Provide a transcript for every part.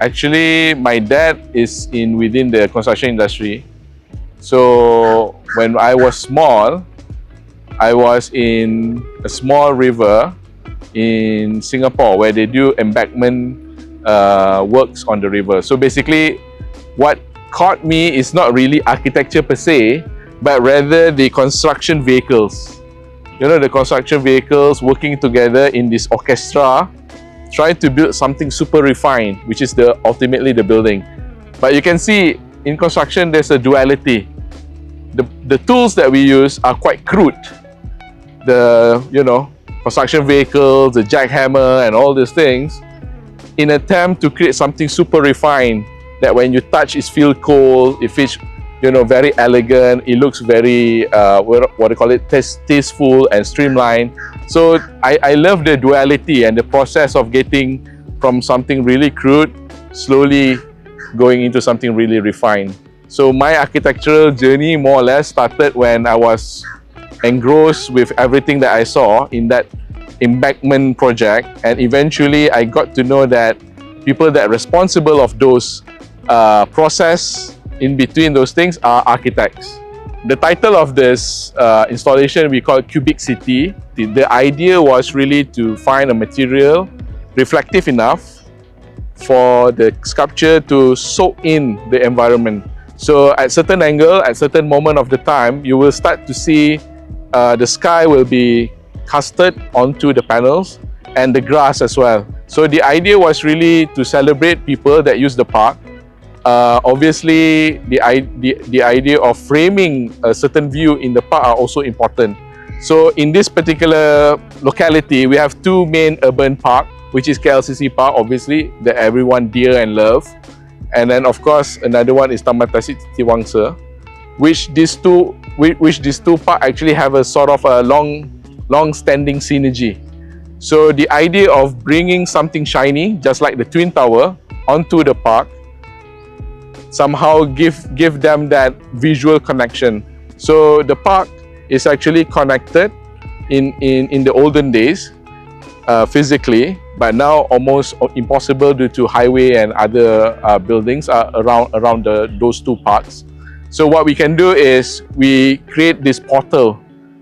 Actually, my dad is within the construction industry. So when I was small, I was in a small river in Singapore where they do embankment works on the river. So basically, what caught me is not really architecture per se, but rather the construction vehicles. You know, the construction vehicles working together in this orchestra, trying to build something super refined, which is ultimately the building. But you can see in construction there's a duality. The tools that we use are quite crude. The construction vehicles, the jackhammer and all these things, in an attempt to create something super refined that when you touch it feels cold, it feels very elegant, it looks very what do you call it, tasteful and streamlined. So I love the duality and the process of getting from something really crude slowly going into something really refined. So my architectural journey more or less started when I was engrossed with everything that I saw in that embankment project, and eventually I got to know that people that are responsible of those process in between those things are architects. The title of this installation we call Cubic City. The idea was really to find a material reflective enough for the sculpture to soak in the environment. So at certain angle, at certain moment of the time, you will start to see the sky will be casted onto the panels and the grass as well. So the idea was really to celebrate people that use the park. Obviously, the idea of framing a certain view in the park are also important. So in this particular locality, we have two main urban park, which is KLCC Park, obviously, that everyone dear and love. And then of course, another one is Taman Titiwangsa, which these two parks actually have a sort of a long-standing synergy. So the idea of bringing something shiny, just like the Twin Tower, onto the park, somehow give them that visual connection. So the park is actually connected in the olden days physically, but now almost impossible due to highway and other buildings around those two parks. So what we can do is we create this portal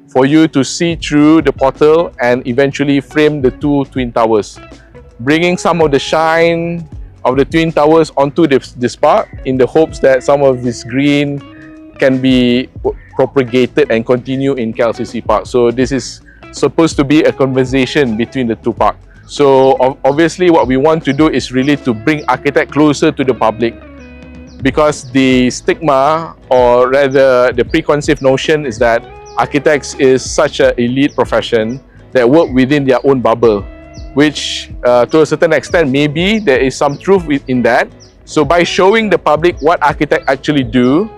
for you to see through the portal and eventually frame the two Twin Towers, bringing some of the shine of the Twin Towers onto this park in the hopes that some of this green can be propagated and continue in KLCC Park. So this is supposed to be a conversation between the two parks. So obviously what we want to do is really to bring architect closer to the public, because the stigma, or rather the preconceived notion, is that architects is such an elite profession that work within their own bubble, which to a certain extent maybe there is some truth in that. So by showing the public what architects actually do,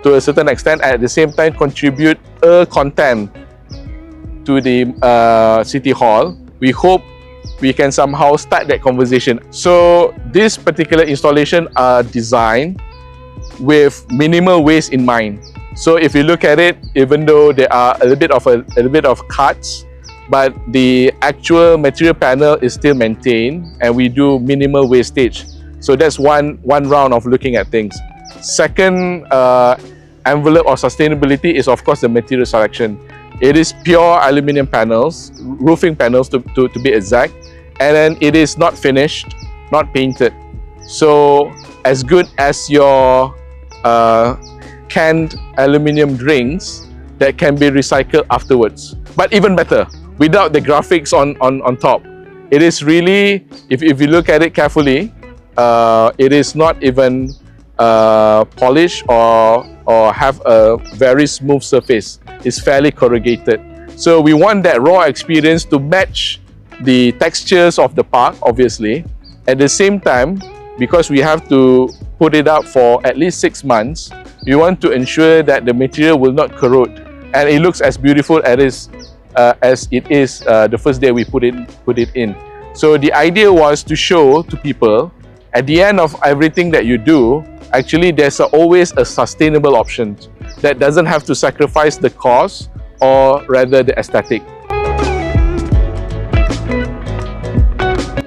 to a certain extent at the same time contribute a content to the City Hall, we hope we can somehow start that conversation. So this particular installation are designed with minimal waste in mind. So if you look at it, even though there are a little bit of cuts, but the actual material panel is still maintained and we do minimal wastage. So that's one round of looking at things. Second envelope of sustainability is of course the material selection. It is pure aluminium panels, roofing panels to be exact, and then it is not finished, not painted. So as good as your canned aluminium drinks that can be recycled afterwards, but even better, without the graphics on top. It is really, if you look at it carefully, it is not even polished or have a very smooth surface. It's fairly corrugated. So we want that raw experience to match the textures of the park, obviously. At the same time, because we have to put it up for at least 6 months, we want to ensure that the material will not corrode and it looks as beautiful as it is the first day we put it in. So the idea was to show to people at the end of everything that you do, actually there's always a sustainable option that doesn't have to sacrifice the cost or rather the aesthetic.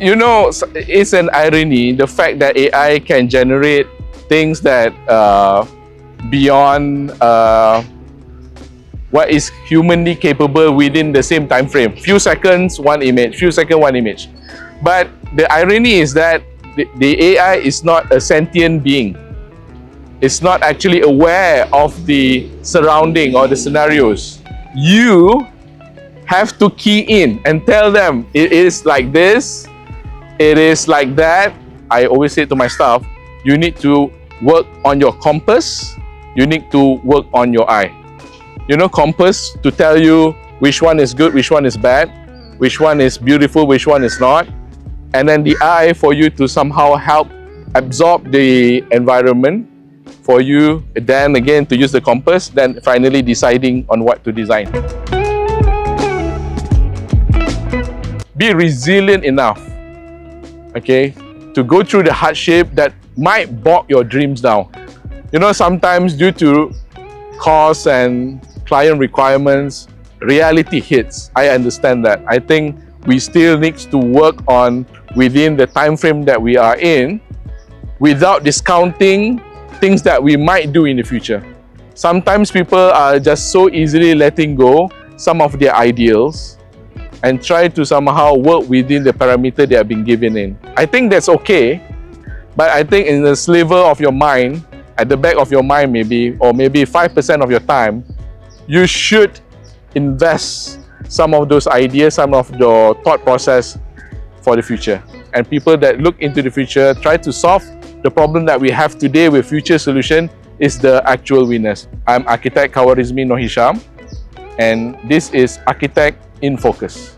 you know, it's an irony, the fact that AI can generate things that beyond what is humanly capable within the same time frame. Few seconds, one image, few seconds, one image. But the irony is that the AI is not a sentient being. It's not actually aware of the surrounding or the scenarios. You have to key in and tell them it is like this, it is like that. I always say to my staff, you need to work on your compass, you need to work on your eye. You know, compass to tell you which one is good, which one is bad, which one is beautiful, which one is not. And then the eye for you to somehow help absorb the environment, for you then again to use the compass, then finally deciding on what to design. Be resilient enough, okay, to go through the hardship that might bog your dreams down. You know, sometimes due to cost and client requirements, reality hits. I understand that. I think we still need to work on within the time frame that we are in without discounting things that we might do in the future. Sometimes people are just so easily letting go some of their ideals and try to somehow work within the parameter they have been given in. I think that's okay, but I think in the sliver of your mind, at the back of your mind maybe, or maybe 5% of your time, you should invest some of those ideas, some of your thought process for the future. And people that look into the future, try to solve the problem that we have today with future solution is the actual winners. I'm architect Qhawarizmi Norhisham, and this is Architect in Focus.